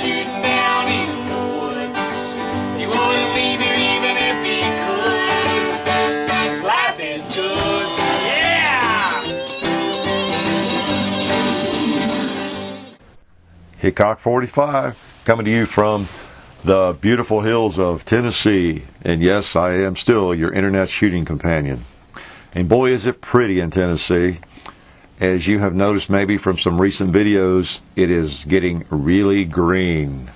shooting down in the woods. He wouldn't leave it even if he could. 'Cause life is good, yeah! Hickok45 coming to you from the beautiful hills of Tennessee. And yes, I am still your internet shooting companion. And boy, is it pretty in Tennessee. As you have noticed maybe from some recent videos, it is getting really green.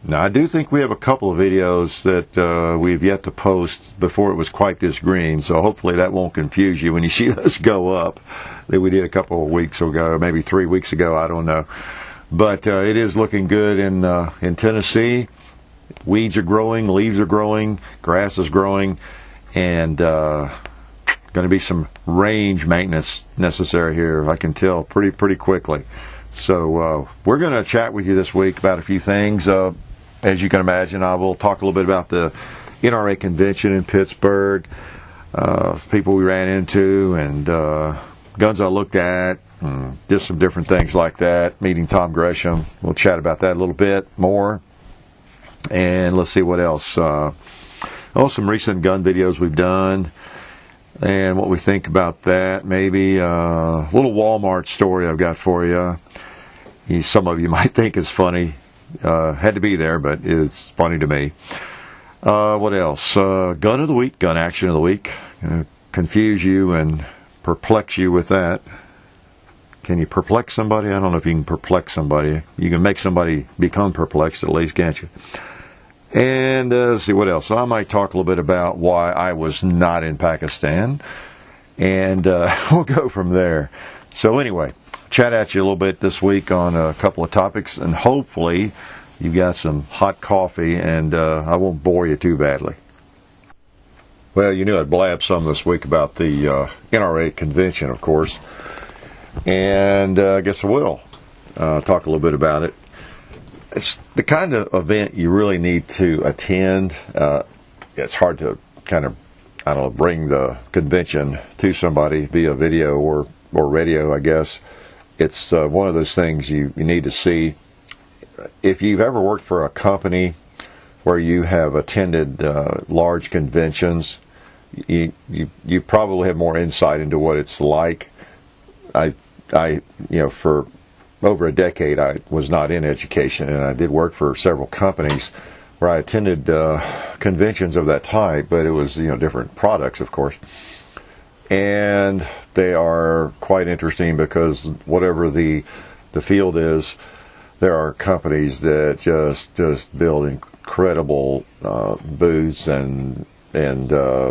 Now, I do think we have a couple of videos that we've yet to post before it was quite this green, so hopefully that won't confuse you when you see those go up that we did a couple of weeks ago, maybe 3 weeks ago, I don't know. But it is looking good in Tennessee. Weeds are growing, leaves are growing, grass is growing, and going to be some range maintenance necessary here, I can tell pretty quickly. So we're going to chat with you this week about a few things. As you can imagine, I will talk a little bit about the NRA Convention in Pittsburgh, people we ran into, and guns I looked at, just some different things like that. Meeting Tom Gresham. We'll chat about that a little bit more. And let's see what else. Some recent gun videos we've done and what we think about that. Maybe a little Walmart story I've got for you. Some of you might think it's funny. Had to be there, but it's funny to me. What else? Gun of the week, gun action of the week. Confuse you and perplex you with that. Can you perplex somebody? I don't know if you can perplex somebody. You can make somebody become perplexed at least, can't you? And let's see what else. So I might talk a little bit about why I was not in Pakistan. And we'll go from there. So anyway, chat at you a little bit this week on a couple of topics. And hopefully you've got some hot coffee and I won't bore you too badly. Well, you knew I'd blab some this week about the NRA Convention, of course. And I guess I will talk a little bit about it. It's the kind of event you really need to attend. It's hard to kind of, bring the convention to somebody via video or radio, I guess. It's one of those things you need to see. If you've ever worked for a company where you have attended large conventions, you probably have more insight into what it's like. For over a decade, I was not in education, and I did work for several companies where I attended conventions of that type, but it was, different products, of course. And they are quite interesting because whatever the field is, there are companies that just build incredible booths and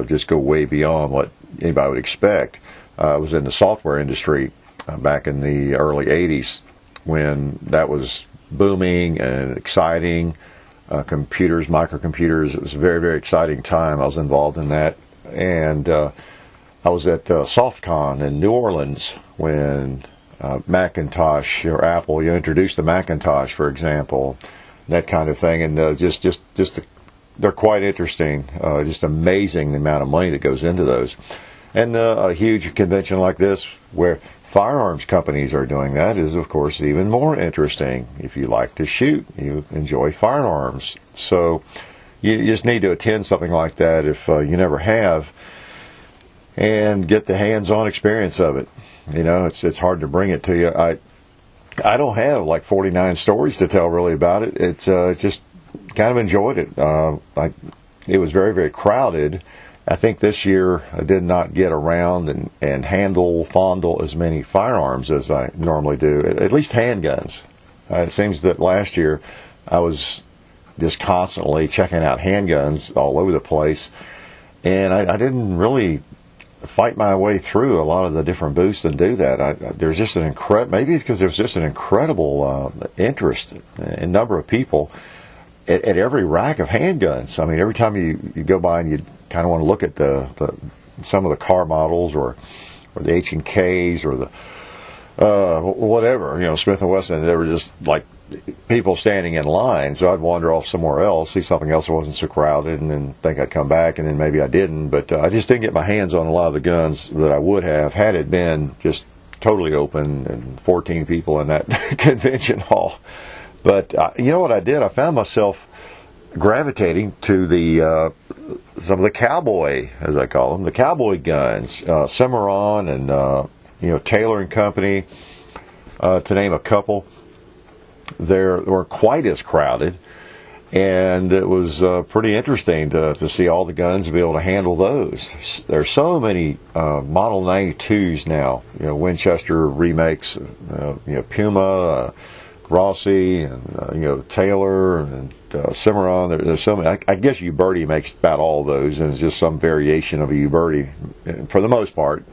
just go way beyond what anybody would expect. I was in the software industry back in the early 80s when that was booming and exciting. Computers, microcomputers, it was a very, very exciting time. I was involved in that. And I was at SoftCon in New Orleans when Macintosh or Apple, introduced the Macintosh, for example, that kind of thing. And they're quite interesting. Just amazing the amount of money that goes into those. And a huge convention like this where firearms companies are doing that is, of course, even more interesting. If you like to shoot, you enjoy firearms. So you just need to attend something like that if you never have and get the hands-on experience of it. It's hard to bring it to you. I don't have like 49 stories to tell really about it. It's just kind of enjoyed it. It was very, very crowded. I think this year I did not get around and fondle as many firearms as I normally do, at least handguns. It seems that last year I was just constantly checking out handguns all over the place, and I didn't really fight my way through a lot of the different booths and do that. There's just maybe it's because there's just an incredible interest in number of people at every rack of handguns. I mean, every time you go by and you kind of want to look at some of the car models or the H&Ks or the whatever, Smith & Wesson, they were just like people standing in line. So I'd wander off somewhere else, see something else that wasn't so crowded, and then think I'd come back, and then maybe I didn't. But I just didn't get my hands on a lot of the guns that I would have had it been just totally open and 14 people in that convention hall. But you know what I did? I found myself gravitating to the some of the cowboy, as I call them, the cowboy guns, Cimarron and Taylor and Company, to name a couple. They weren't quite as crowded, and it was pretty interesting to see all the guns and be able to handle those. There's so many Model 92s now, Winchester remakes, Puma, Rossi, and Taylor, and Cimarron. There's so many. I guess Uberti makes about all those, and it's just some variation of a Uberti for the most part.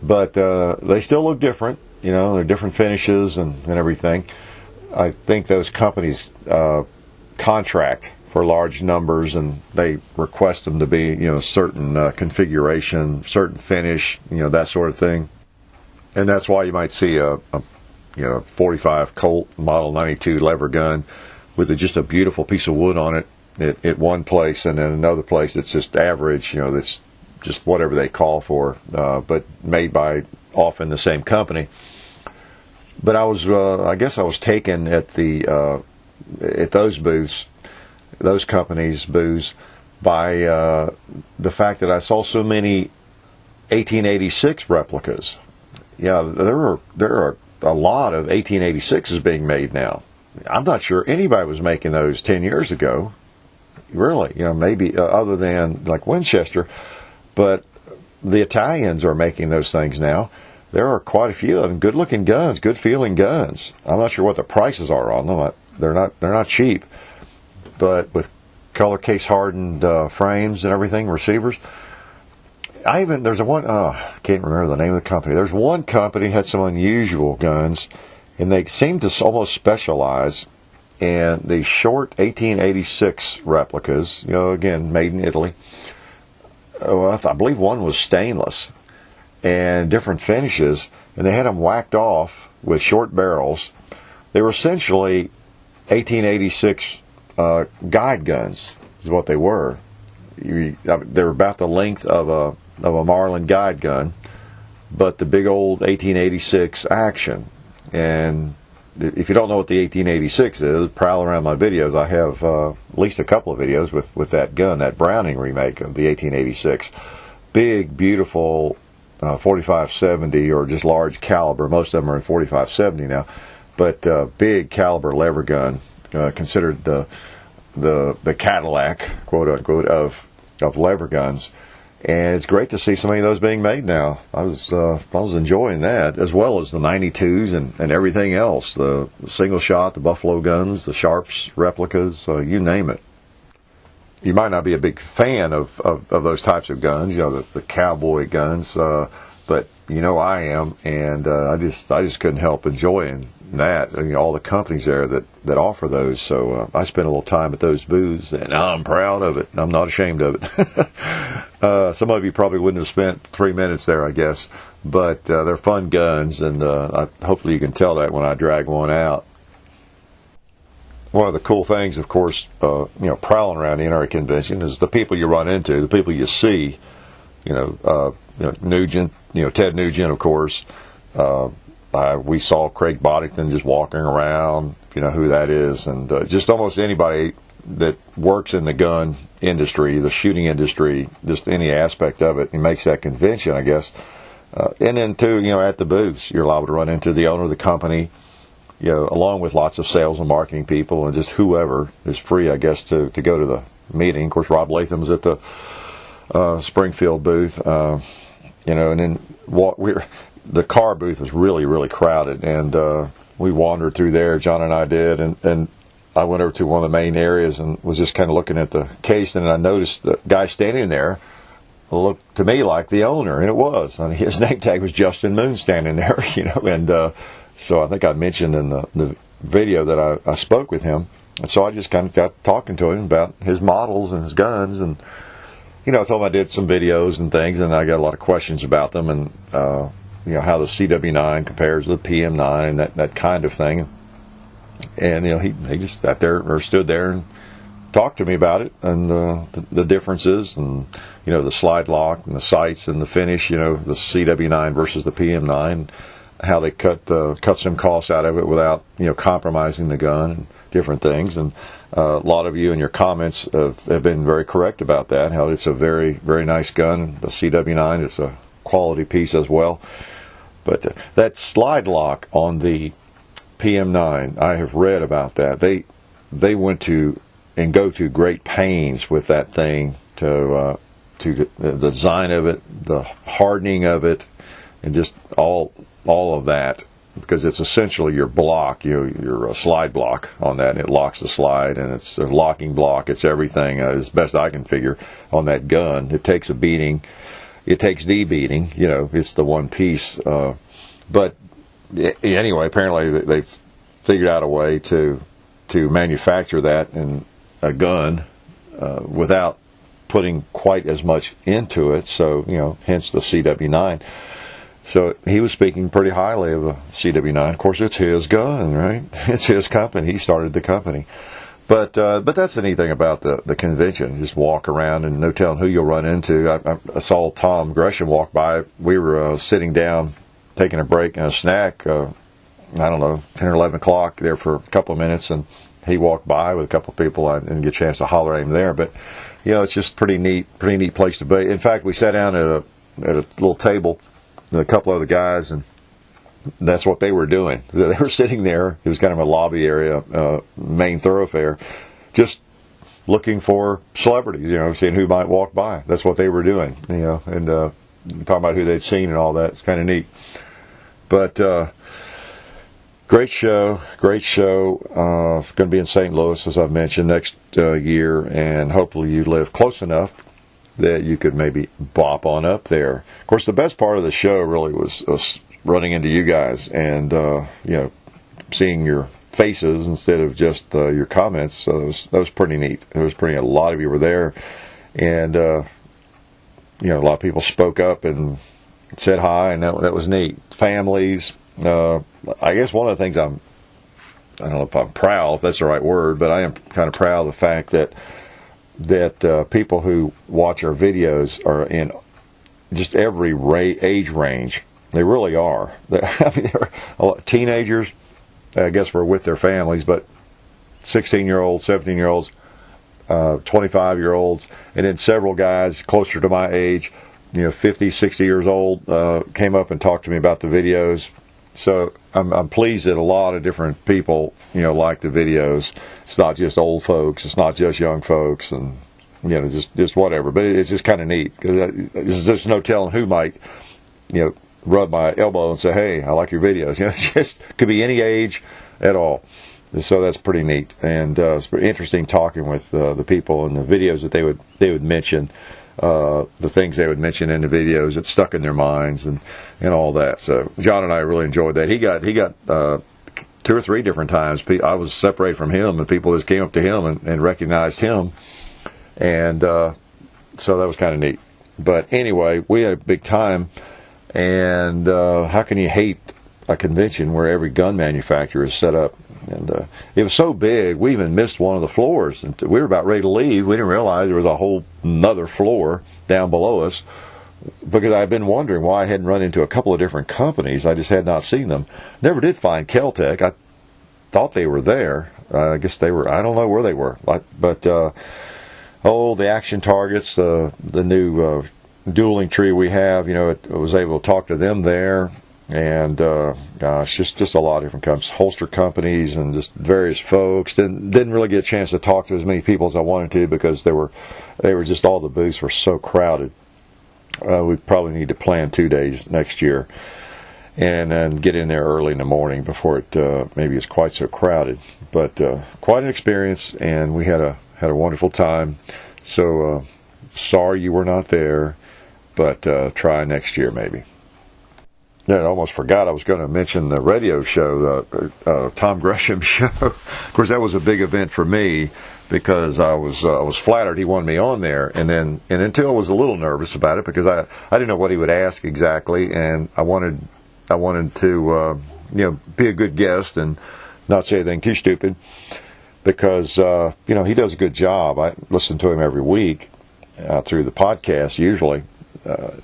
But they still look different, they're different finishes and everything. I think those companies contract for large numbers, and they request them to be, certain configuration, certain finish, that sort of thing. And that's why you might see a 45 Colt Model 92 lever gun with just a beautiful piece of wood on it at one place, and then another place it's just average, that's just whatever they call for, but made by often the same company. But I guess I was taken at those booths, those companies' booths, by the fact that I saw so many 1886 replicas. Yeah, there are a lot of 1886s being made now. I'm not sure anybody was making those 10 years ago. Really, maybe other than like Winchester, but the Italians are making those things now. There are quite a few of them. Good-looking guns, good-feeling guns. I'm not sure what the prices are on them. They're not cheap, but with color case hardened frames and everything, receivers. There's one. I can't remember the name of the company. There's one company had some unusual guns, and they seem to almost specialize in the short 1886 replicas. Again, made in Italy. I believe one was stainless and different finishes, and they had them whacked off with short barrels. They were essentially 1886 guide guns, is what they were. They were about the length of a Marlin guide gun, but the big old 1886 action. And if you don't know what the 1886 is, prowl around my videos. I have at least a couple of videos with that gun, that Browning remake of the 1886. Big, beautiful 45-70 or just large caliber. Most of them are in 45-70 now, but big caliber lever gun, considered the Cadillac, quote unquote, of lever guns. And it's great to see so many of those being made now. I was enjoying that, as well as the 92s and everything else, the single shot, the Buffalo guns, the Sharps replicas, you name it. You might not be a big fan of those types of guns, the cowboy guns, but I am, and I just couldn't help enjoying that. All the companies there that offer those. So I spent a little time at those booths, and I'm proud of it. I'm not ashamed of it. Some of you probably wouldn't have spent 3 minutes there, I guess, but they're fun guns, and hopefully you can tell that when I drag one out. One of the cool things, of course, prowling around the NRA Convention is the people you run into, the people you see. Nugent, Ted Nugent, of course. We saw Craig Boddington just walking around, who that is, and just almost anybody that works in the gun industry, the shooting industry, just any aspect of it, and makes that convention, I guess. And then, too, at the booths, you're liable to run into the owner of the company, along with lots of sales and marketing people, and just whoever is free, I guess, to go to the meeting. Of course, Rob Latham's at the Springfield booth, and then the car booth was really, really crowded, and we wandered through there, John and I did, and I went over to one of the main areas and was just kind of looking at the case, and I noticed the guy standing there looked to me like the owner, and it was. I mean, his name tag was Justin Moon standing there, and so I think I mentioned in the video that I spoke with him, and so I just kind of got talking to him about his models and his guns, and I told him I did some videos and things, and I got a lot of questions about them, and how the CW9 compares to the PM9 and that kind of thing. And he just sat there or stood there and talked to me about it, and the differences, and the slide lock and the sights and the finish, the CW9 versus the PM9. how they cut some costs out of it without compromising the gun and different things. And a lot of you in your comments have been very correct about that. How it's a very, very nice gun. The CW9 is a quality piece as well. But that slide lock on the PM9, I have read about that. They went to and go to great pains with that thing to the design of it, the hardening of it, and just all of that, because it's essentially your block, your slide block on that, and it locks the slide, and it's a locking block. It's everything, as best I can figure, on that gun. It takes a beating. It takes the beating. It's the one piece. But anyway, apparently they've figured out a way to manufacture that in a gun without putting quite as much into it. So, hence the CW9. So he was speaking pretty highly of the CW9. Of course, it's his gun, right? It's his company. He started the company. But that's the neat thing about the convention. You just walk around and no telling who you'll run into. I saw Tom Gresham walk by. We were sitting down, taking a break and a snack, I don't know, 10 or 11 o'clock there for a couple of minutes, and he walked by with a couple of people. I didn't get a chance to holler at him there. But, it's just pretty neat place to be. In fact, we sat down at a little table, a couple of the guys, and that's what they were doing. They were sitting there. It was kind of a lobby area, main thoroughfare, just looking for celebrities, seeing who might walk by. That's what they were doing, and talking about who they'd seen and all that. It's kind of neat. But great show. Going to be in St. Louis, as I've mentioned, next year, and hopefully you live close enough that you could maybe bop on up there. Of course, the best part of the show really was running into you guys and seeing your faces instead of just your comments. So that was pretty neat. A lot of you were there, and a lot of people spoke up and said hi, and that was neat. Families. I guess one of the things I don't know if I'm proud, if that's the right word, but I am kind of proud of the fact that people who watch our videos are in just every age range. They really are. They're a lot, teenagers, I guess, were with their families, but 16-year-olds, 17-year-olds, 25-year-olds, and then several guys closer to my age, 50, 60 years old, came up and talked to me about the videos. So I'm pleased that a lot of different people, like the videos. It's not just old folks. It's not just young folks, and just whatever. But it's just kind of neat, because there's no telling who might, rub my elbow and say, "Hey, I like your videos." It just could be any age at all. So that's pretty neat, and it's pretty interesting talking with the people and the videos that they would mention. The things they would mention in the videos that stuck in their minds and all that. So John and I really enjoyed that. He got 2 or 3 different times. I was separated from him, and people just came up to him and recognized him, and so that was kind of neat. But anyway, we had a big time, and how can you hate a convention where every gun manufacturer is set up? And it was so big, we even missed one of the floors. And we were about ready to leave. We didn't realize there was a whole another floor down below us, because I've been wondering why I hadn't run into a couple of different companies. I just had not seen them. Never did find Kel-Tec. I thought they were there. I guess they were. I don't know where they were. But the action targets, the new dueling tree we have, I was able to talk to them there. And gosh, just a lot of different companies, holster companies, and just various folks. Didn't really get a chance to talk to as many people as I wanted to, because they were just, all the booths were so crowded. We probably need to plan 2 days next year, and then get in there early in the morning before it maybe is quite so crowded. But quite an experience, and we had a wonderful time. So sorry you were not there, but try next year maybe. Yeah, I almost forgot I was going to mention the radio show, Tom Gresham Show. Of course, that was a big event for me, because I was flattered he wanted me on there, and until I was a little nervous about it, because I didn't know what he would ask exactly, and I wanted to be a good guest and not say anything too stupid, because he does a good job. I listen to him every week through the podcast usually.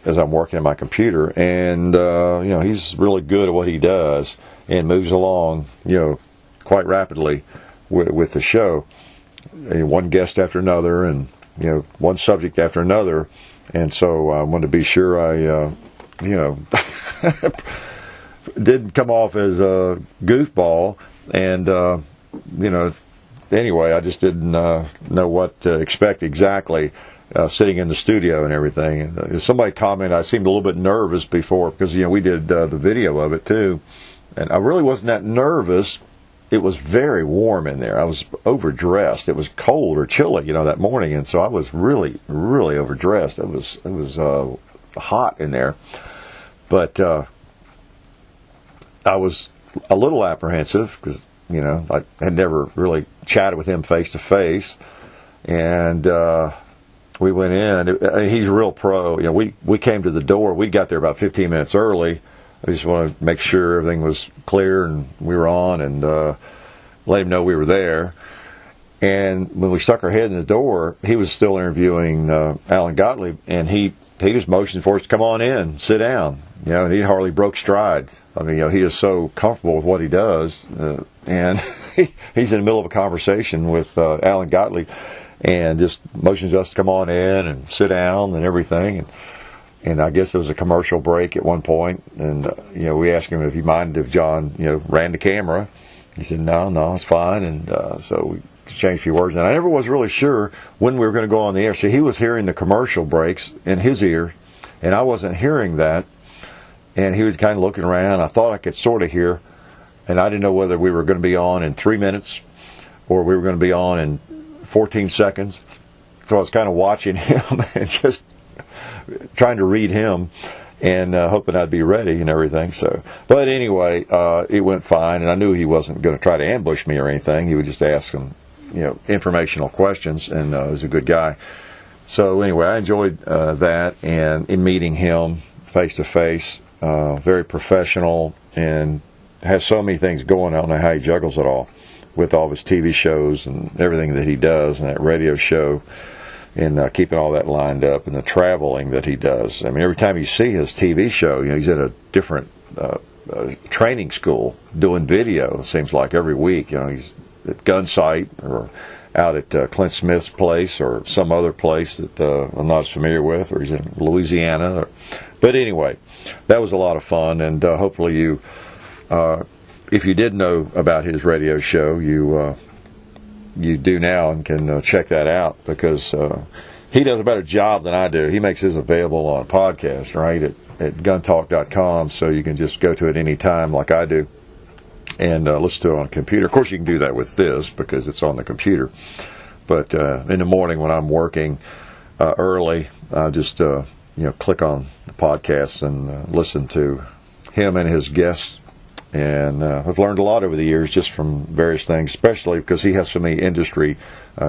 as I'm working at my computer, and he's really good at what he does and moves along, quite rapidly with the show. One guest after another, and one subject after another, and so I wanted to be sure I didn't come off as a goofball, and anyway, I just didn't know what to expect exactly sitting in the studio and everything. And somebody commented I seemed a little bit nervous before, because we did the video of it too, and I really wasn't that nervous. It was very warm in there. I was overdressed. It was cold or chilly, that morning, and so I was really, really overdressed. It was hot in there, but I was a little apprehensive because I had never really chatted with him face to face, and we went in. He's a real pro. We came to the door. We got there about 15 minutes early. I just wanted to make sure everything was clear and we were on, and let him know we were there. And when we stuck our head in the door, he was still interviewing Alan Gottlieb, and he just motioned for us to come on in, sit down. And he hardly broke stride. I mean, he is so comfortable with what he does, and he's in the middle of a conversation with Alan Gottlieb, and just motions us to come on in and sit down and everything. And I guess there was a commercial break at one point, and we asked him if he minded if John ran the camera. He said no, it's fine. And so we exchanged a few words, and I never was really sure when we were going to go on the air. So he was hearing the commercial breaks in his ear, and I wasn't hearing that. And he was kind of looking around. I thought I could sort of hear, and I didn't know whether we were going to be on in 3 minutes or we were going to be on in 14 seconds. So I was kind of watching him and just trying to read him, and hoping I'd be ready and everything. So, but anyway, it went fine, and I knew he wasn't going to try to ambush me or anything. He would just ask some, informational questions, and he was a good guy. So anyway, I enjoyed that, and in meeting him face to face, very professional, and has so many things going. I don't know how he juggles it all with all of his TV shows and everything that he does, and that radio show, and keeping all that lined up, and the traveling that he does. I mean, every time you see his TV show, he's at a different training school doing video, it seems like, every week. He's at Gunsight or out at Clint Smith's place or some other place that I'm not as familiar with, or he's in Louisiana. But anyway, that was a lot of fun, and hopefully you, if you did know about his radio show, you do now and can check that out, because he does a better job than I do. He makes his available on a podcast, right, at guntalk.com, so you can just go to it any time like I do and listen to it on a computer. Of course, you can do that with this because it's on the computer. But in the morning when I'm working early, I just click on the podcast and listen to him and his guests. And I've learned a lot over the years just from various things, especially because he has so many industry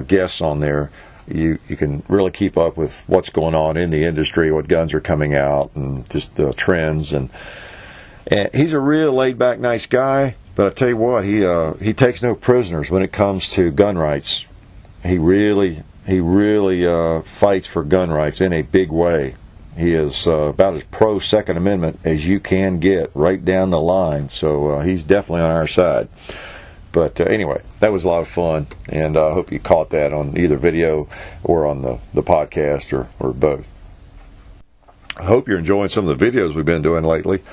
guests on there. You can really keep up with what's going on in the industry, what guns are coming out, and just the trends. And he's a real laid-back, nice guy. But I tell you what, he takes no prisoners when it comes to gun rights. He really fights for gun rights in a big way. He is about as pro Second Amendment as you can get, right down the line. So he's definitely on our side. But anyway, that was a lot of fun, and I hope you caught that on either video or on the podcast, or both. I hope you're enjoying some of the videos we've been doing lately.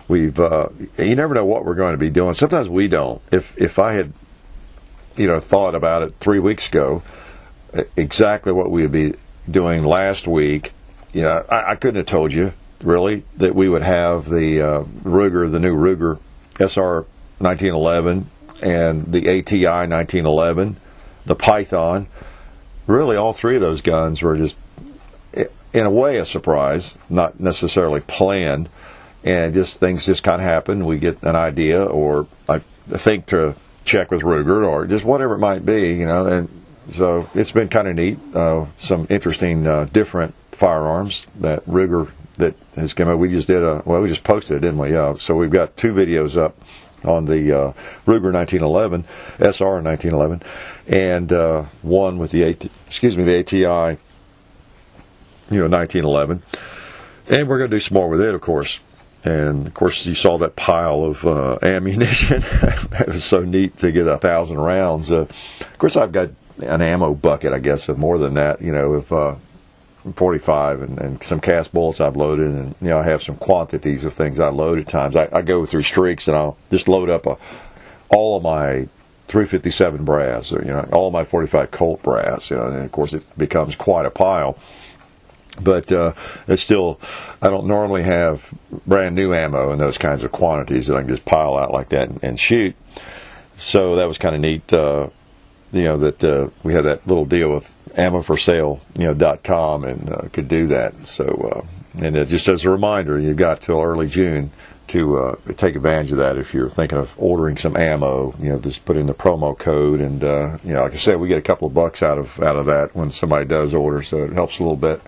You never know what we're going to be doing. Sometimes we don't. If I had thought about it 3 weeks ago, exactly what we would be doing last week, I couldn't have told you, really, that we would have the Ruger, the new Ruger SR 1911, and the ATI 1911, the Python. Really, all three of those guns were just, in a way, a surprise, not necessarily planned, and things just kind of happen. We get an idea, or I think to check with Ruger, or just whatever it might be, and so it's been kind of neat. Some interesting, different firearms that Ruger that has come out. We just posted it, didn't we? Yeah. So we've got 2 videos up on the Ruger 1911, SR 1911, and one with the ATI, 1911. And we're going to do some more with it, of course. And, of course, you saw that pile of ammunition. It was so neat to get 1,000 rounds. Of course, I've got an ammo bucket, I guess, of more than that, of 45 and some cast bullets I've loaded. And, I have some quantities of things I load at times. I go through streaks, and I'll just load up all of my 357 brass, or, all of my 45 Colt brass, and, of course, it becomes quite a pile. But it's still, I don't normally have brand new ammo in those kinds of quantities that I can just pile out like that and shoot. So that was kind of neat, that we had that little deal with ammoforsale.com and could do that. So, and just as a reminder, you've got till early June to take advantage of that if you're thinking of ordering some ammo. Just put in the promo code, and like I said, we get a couple of bucks out of that when somebody does order, so it helps a little bit.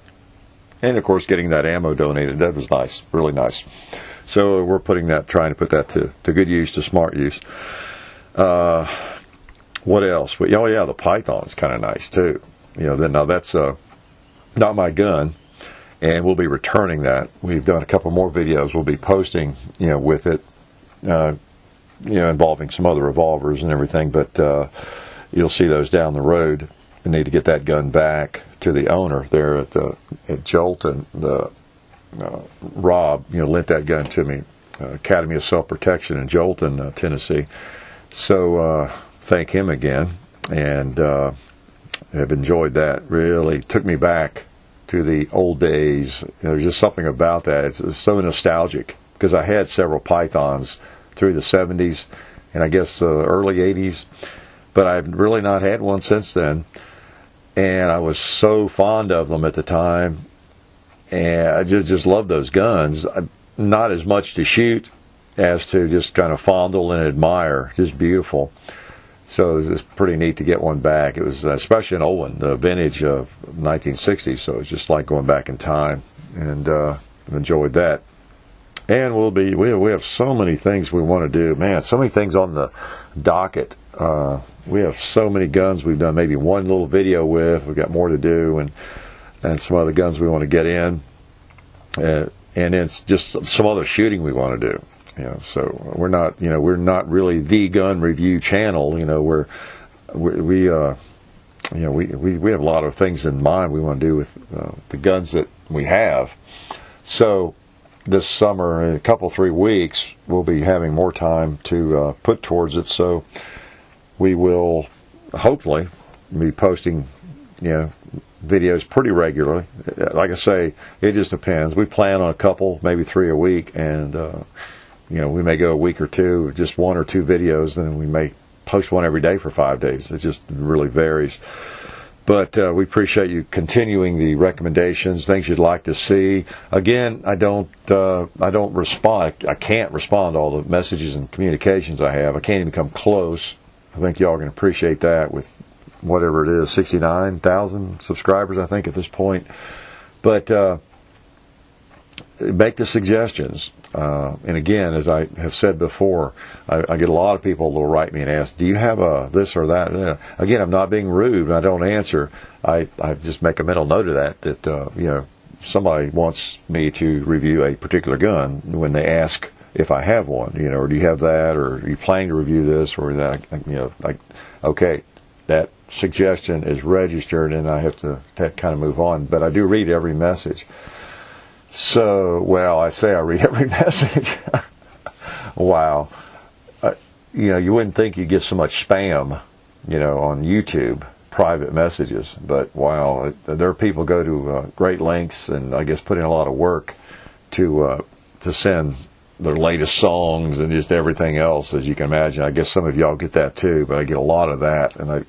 And, of course, getting that ammo donated, that was nice, really nice. So we're trying to put that to good use, to smart use. What else? Oh, yeah, the Python's kind of nice, too. Now that's not my gun, and we'll be returning that. We've done a couple more videos we'll be posting, with it, involving some other revolvers and everything, but you'll see those down the road. We need to get that gun back to the owner there at Jolt, and Rob, lent that gun to me, Academy of Self-Protection in Jolton, Tennessee. So thank him again, and have enjoyed that. Really took me back to the old days. There's just something about that. It's so nostalgic, because I had several Pythons through the 70s and I guess early 80s, but I've really not had one since then. And I was so fond of them at the time, and I just loved those guns. Not as much to shoot as to just kind of fondle and admire. Just beautiful. So it was pretty neat to get one back. It was especially an old one, the vintage of 1960s. So it's just like going back in time, and I've enjoyed that. And we have so many things we want to do. Man, so many things on the docket. We have so many guns we've done maybe one little video with. We've got more to do, and some other guns we want to get in, and it's just some other shooting we want to do. So we're not really the gun review channel. We have a lot of things in mind we want to do with the guns that we have. So this summer, in a couple 3 weeks, we'll be having more time to put towards it. So we will hopefully be posting, videos pretty regularly. Like I say, it just depends. We plan on a couple, maybe 3 a week, and we may go a week or two, just 1 or 2 videos, then we may post one every day for 5 days. It just really varies. But we appreciate you continuing the recommendations, things you'd like to see. Again, I don't respond. I can't respond to all the messages and communications I have. I can't even come close. I think y'all can appreciate that with whatever it is, 69,000 subscribers, I think, at this point. But make the suggestions. And again, as I have said before, I get a lot of people that will write me and ask, do you have a this or that? Again, I'm not being rude, and I don't answer. I just make a mental note of that somebody wants me to review a particular gun when they ask if I have one, or do you have that, or are you planning to review this, or that, okay, that suggestion is registered, and I have to kind of move on. But I do read every message. So, I say I read every message. Wow. You wouldn't think you'd get so much spam, on YouTube, private messages. But wow, there are people go to great lengths, and I guess put in a lot of work to send their latest songs and just everything else, as you can imagine. I guess some of y'all get that too, but I get a lot of that, and I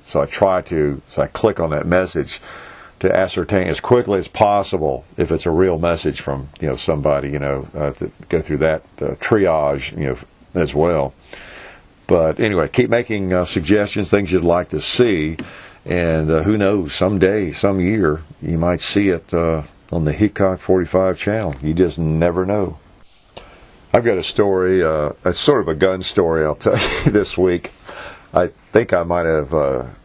click on that message to ascertain as quickly as possible if it's a real message from somebody, to go through that triage as well. But anyway, keep making suggestions, things you'd like to see, and who knows, someday, some year, you might see it on the Hickok45 channel. You just never know. I've got a story, it's sort of a gun story I'll tell you this week. I think I might have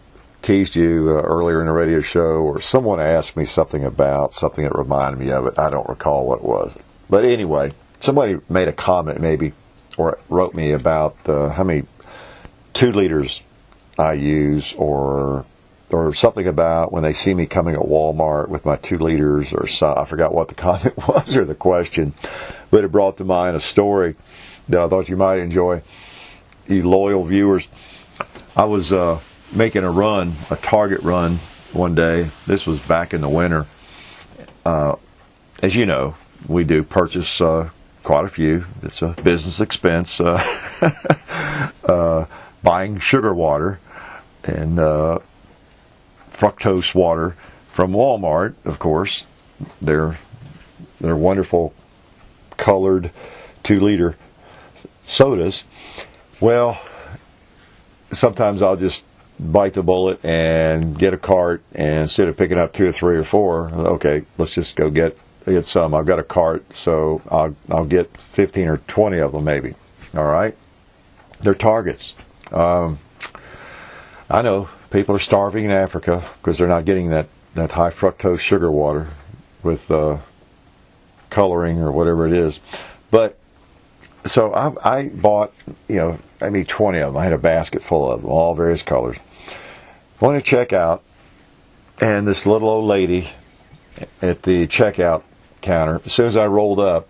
teased you earlier in the radio show, or someone asked me something about something that reminded me of it. I don't recall what it was. But anyway, somebody made a comment maybe, or wrote me about how many 2 liters I use, or something about when they see me coming at Walmart with my 2 liters, or I forgot what the comment was or the question, but it brought to mind a story that I thought you might enjoy, you loyal viewers. I was making a target run one day. This was back in the winter. As you know, we do purchase quite a few. It's a business expense. Buying sugar water and fructose water from Walmart, of course. They're wonderful colored 2-liter sodas. Well, sometimes I'll just bite the bullet and get a cart, and instead of picking up 2 or 3 or 4, okay, let's just go get some. I've got a cart, so I'll get 15 or 20 of them maybe. All right, they're targets. I know people are starving in Africa because they're not getting that high fructose sugar water with coloring or whatever it is. But so I bought, maybe 20 of them. I had a basket full of them, all various colors. Went to check out, and this little old lady at the checkout counter, as soon as I rolled up,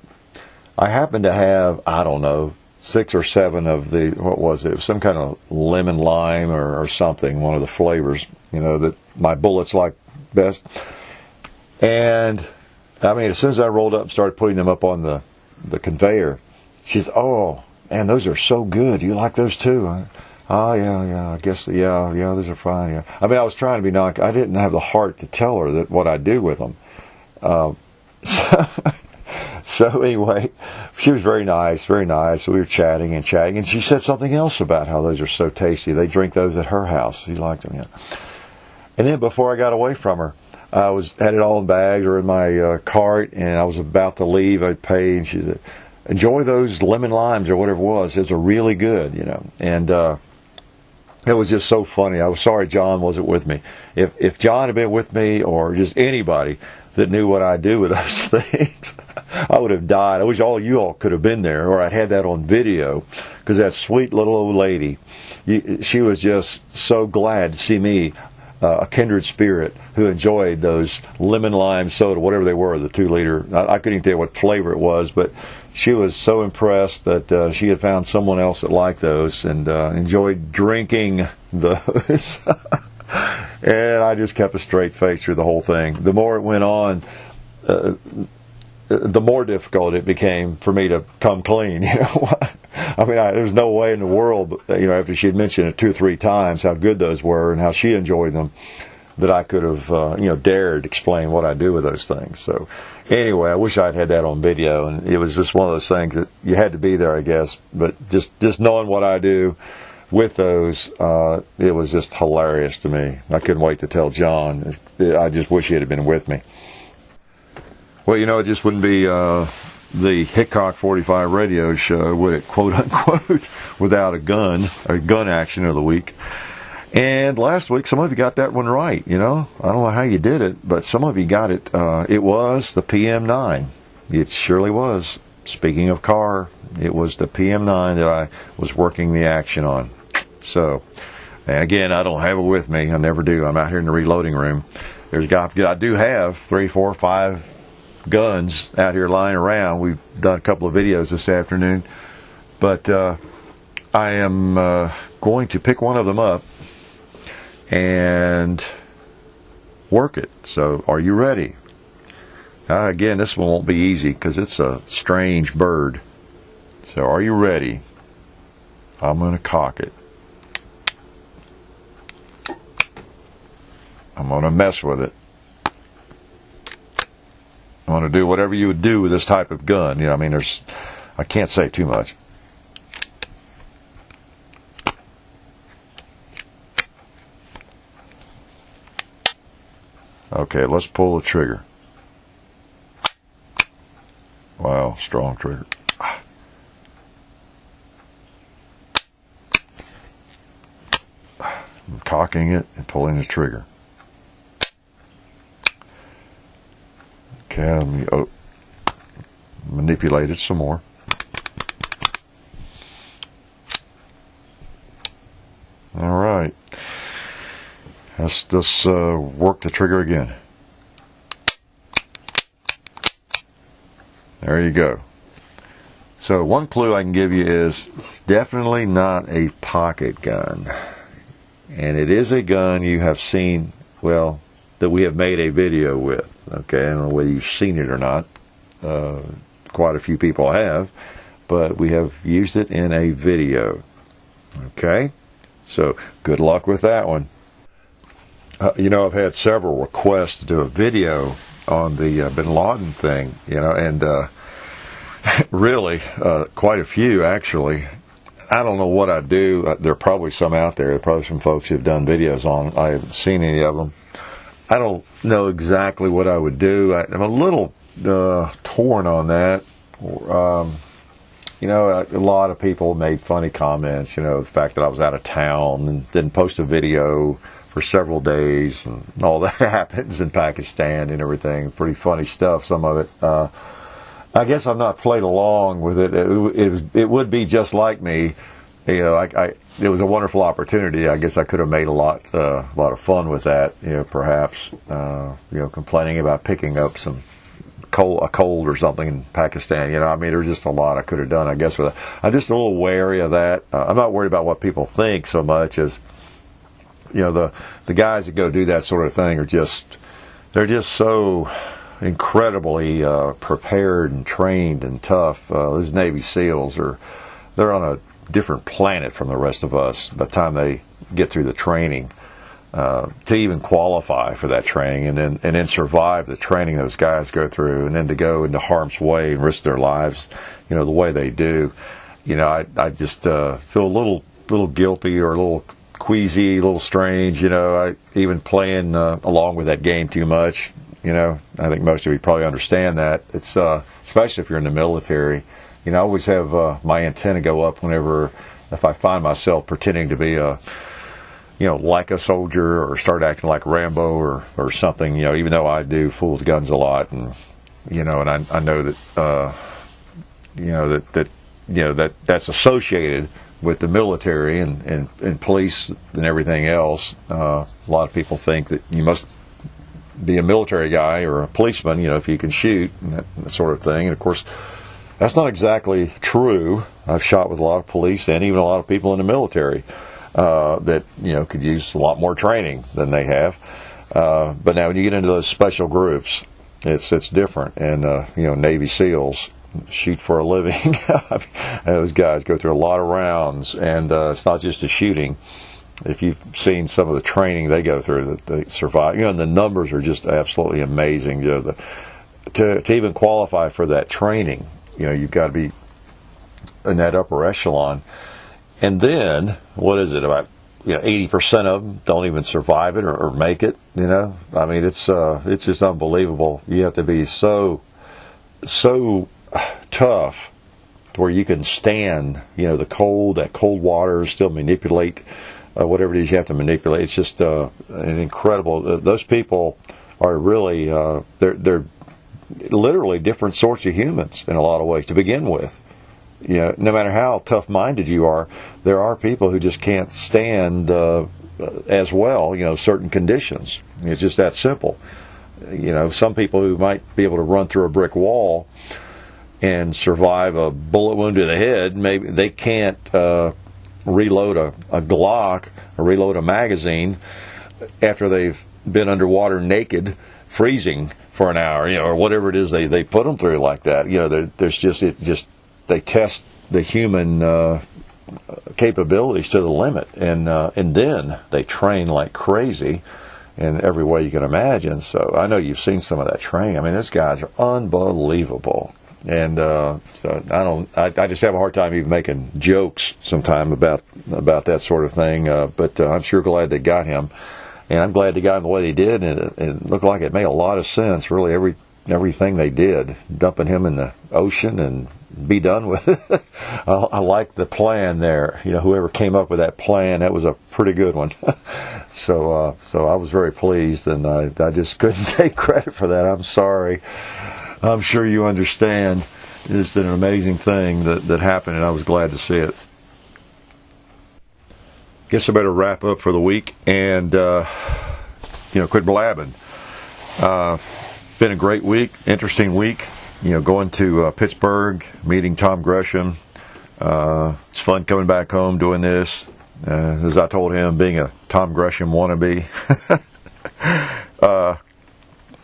I happened to have, I don't know, 6 or 7 of the, what was it? It was some kind of lemon lime or something, one of the flavors, that my bullets like best. And, as soon as I rolled up and started putting them up on the conveyor, she said, "Oh, man, those are so good. You like those too?" "Oh, yeah, I guess, yeah, those are fine, yeah." I was trying to be nice. I didn't have the heart to tell her that what I do with them. So anyway, she was very nice, very nice. We were chatting, and she said something else about how those are so tasty. They drink those at her house. She liked them, yeah. And then before I got away from her, I had it all in bags or in my cart, and I was about to leave. I paid, and she said, "Enjoy those lemon limes," or whatever it was. Those are really good, And it was just so funny. I was sorry John wasn't with me. If John had been with me, or just anybody that knew what I do with those things, I would have died. I wish all you all could have been there, or I had that on video, because that sweet little old lady, she was just so glad to see me, a kindred spirit who enjoyed those lemon lime soda, whatever they were, the 2-liter. I couldn't even tell you what flavor it was, but she was so impressed that she had found someone else that liked those and enjoyed drinking those. And I just kept a straight face through the whole thing. The more it went on, the more difficult it became for me to come clean. There's no way in the world, after she had mentioned it 2 or 3 times how good those were and how she enjoyed them, that I could have, dared explain what I do with those things. So anyway, I wish I'd had that on video, and it was just one of those things that you had to be there, I guess. But just knowing what I do with those, it was just hilarious to me. I couldn't wait to tell John. I just wish he had been with me. Well, it just wouldn't be the Hickok45 radio show, would it, quote unquote, without a gun action of the week. And last week, some of you got that one right, I don't know how you did it, but some of you got it. It was the PM9. It surely was. Speaking of car, it was the PM9 that I was working the action on. So, and again, I don't have it with me. I never do. I'm out here in the reloading room. I do have 3, 4, 5 guns out here lying around. We've done a couple of videos this afternoon, but I am going to pick one of them up and work it. So, are you ready? Again, this one won't be easy because it's a strange bird. So, are you ready? I'm going to cock it. I'm going to mess with it. I'm going to do whatever you would do with this type of gun. I can't say too much. Okay, let's pull the trigger. Wow, strong trigger. cocking it and pulling the trigger. Okay, let me manipulate it some more. All right. Let's work the trigger again. There you go. So one clue I can give you is it's definitely not a pocket gun. And it is a gun you have seen, well, that we have made a video with. Okay, I don't know whether you've seen it or not. Quite a few people have. But we have used it in a video. Okay? So good luck with that one. I've had several requests to do a video on the Bin Laden thing, and really quite a few actually. I don't know what I do. There are probably some out there. There are probably some folks who've done videos on it. I haven't seen any of them. I don't know exactly what I would do. I'm a little torn on that. A lot of people made funny comments, the fact that I was out of town and didn't post a video for several days and all that happens in Pakistan and everything. Pretty funny stuff, some of it. I guess I've not played along with it. It would be just like me. It was a wonderful opportunity. I guess I could have made a lot of fun with that. Perhaps complaining about picking up a cold or something in Pakistan. There's just a lot I could have done, I guess, with that. I'm just a little wary of that. I'm not worried about what people think so much as, the guys that go do that sort of thing they're just so incredibly prepared and trained and tough. Those Navy SEALs they're on a different planet from the rest of us by the time they get through the training. To even qualify for that training and then survive the training those guys go through, and then to go into harm's way and risk their lives, the way they do. I just feel a little guilty or a little queasy, a little strange. I even playing along with that game too much. I think most of you probably understand that. It's especially if you're in the military. I always have my antenna go up if I find myself pretending to be like a soldier or start acting like Rambo or something, even though I do fool with guns a lot, and and I know that that's associated with the military and police and everything else. A lot of people think that you must be a military guy or a policeman, if you can shoot and that sort of thing. And of course, that's not exactly true. I've shot with a lot of police and even a lot of people in the military. That could use a lot more training than they have, but now when you get into those special groups, it's different. And Navy SEALs shoot for a living. Those guys go through a lot of rounds, and it's not just the shooting. If you've seen some of the training they go through, that they survive, and the numbers are just absolutely amazing. To even qualify for that training, you've got to be in that upper echelon. And then, what is it, about 80% of them don't even survive it or make it, It's just unbelievable. You have to be so tough to where you can stand, the cold, that cold water, still manipulate whatever it is you have to manipulate. It's just an incredible. Those people are really, they're literally different sorts of humans in a lot of ways to begin with. No matter how tough-minded you are, there are people who just can't stand as well, certain conditions. It's just that simple. Some people who might be able to run through a brick wall and survive a bullet wound to the head, maybe they can't reload a Glock or reload a magazine after they've been underwater naked, freezing for an hour, or whatever it is they put them through like that. They test the human capabilities to the limit, and then they train like crazy in every way you can imagine. So I know you've seen some of that training. Those guys are unbelievable, and so I just have a hard time even making jokes sometimes about that sort of thing. But I'm sure glad they got him, and I'm glad they got him the way they did, and it looked like it made a lot of sense. Really, everything they did, dumping him in the ocean and be done with it. I like the plan there. You know, whoever came up with that plan, that was a pretty good one. So I was very pleased, and I just couldn't take credit for that. I'm sorry. I'm sure you understand. It's an amazing thing that happened, and I was glad to see it. Guess I better wrap up for the week and quit blabbing. Been a great week, interesting week. Going to Pittsburgh, meeting Tom Gresham. It's fun coming back home doing this. As I told him, being a Tom Gresham wannabe.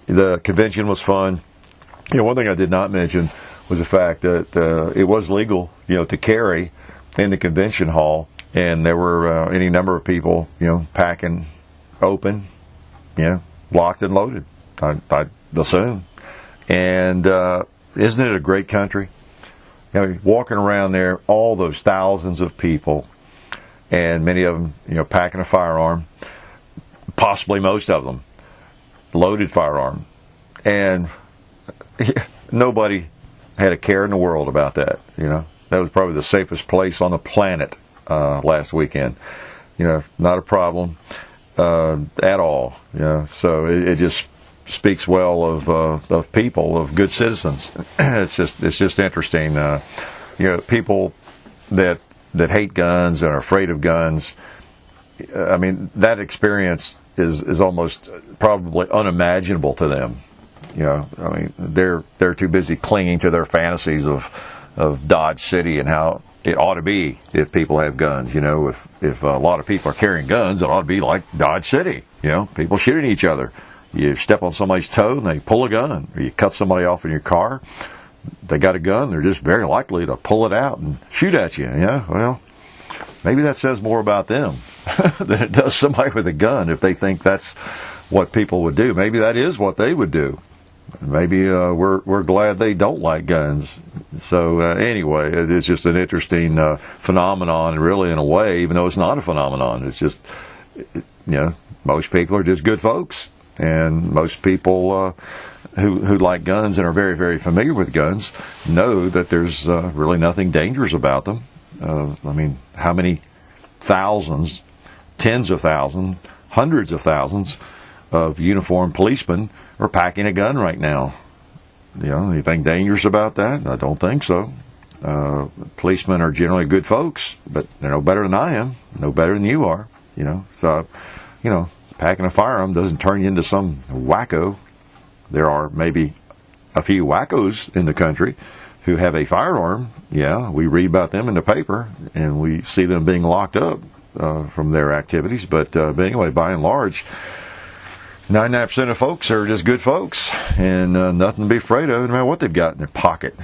The convention was fun. One thing I did not mention was the fact that it was legal, to carry in the convention hall, and there were any number of people, packing open, locked and loaded, I assume. And isn't it a great country? Walking around there, all those thousands of people, and many of them, packing a firearm, possibly most of them, loaded firearm, and nobody had a care in the world about that. That was probably the safest place on the planet last weekend. Not a problem at all. So it just speaks well of people, of good citizens. It's just interesting. People that hate guns and are afraid of guns. I mean, that experience is almost probably unimaginable to them. I mean, they're too busy clinging to their fantasies of Dodge City and how it ought to be if people have guns. If a lot of people are carrying guns, it ought to be like Dodge City. People shooting each other. You step on somebody's toe and they pull a gun, or you cut somebody off in your car. They got a gun. They're just very likely to pull it out and shoot at you. Well, maybe that says more about them than it does somebody with a gun. If they think that's what people would do, maybe that is what they would do. Maybe we're glad they don't like guns. So anyway, it's just an interesting phenomenon, really, in a way, even though it's not a phenomenon. It's just, most people are just good folks. And most people who like guns and are very, very familiar with guns know that there's really nothing dangerous about them. I mean, how many thousands, tens of thousands, hundreds of thousands of uniformed policemen are packing a gun right now? Anything dangerous about that? I don't think so. Policemen are generally good folks, but they're no better than I am, no better than you are. So, packing a firearm doesn't turn you into some wacko. There are maybe a few wackos in the country who have a firearm. Yeah, we read about them in the paper, and we see them being locked up from their activities. But anyway, by and large, 99% of folks are just good folks, and nothing to be afraid of, no matter what they've got in their pocket.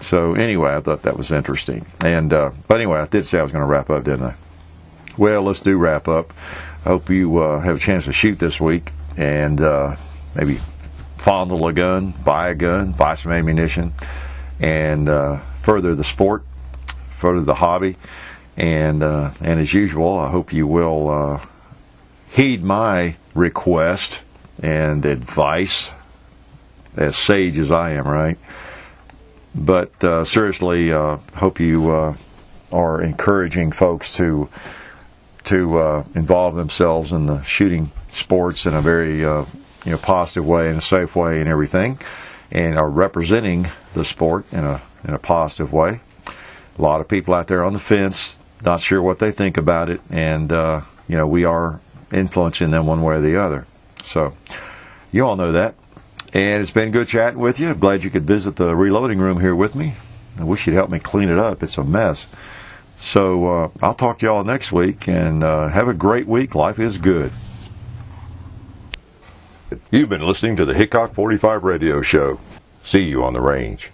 So anyway, I thought that was interesting. And but anyway, I did say I was going to wrap up, didn't I? Well, let's do wrap up. I hope you have a chance to shoot this week, and maybe fondle a gun, buy some ammunition, and further the sport, further the hobby. And as usual, I hope you will heed my request and advice, as sage as I am, right? But seriously, hope you are encouraging folks to involve themselves in the shooting sports in a very positive way and a safe way and everything, and are representing the sport in a positive way. A lot of people out there on the fence, not sure what they think about it, and we are influencing them one way or the other. So you all know that. And it's been good chatting with you. I'm glad you could visit the reloading room here with me. I wish you'd help me clean it up. It's a mess. So I'll talk to y'all next week, and have a great week. Life is good. You've been listening to the Hickok 45 radio show. See you on the range.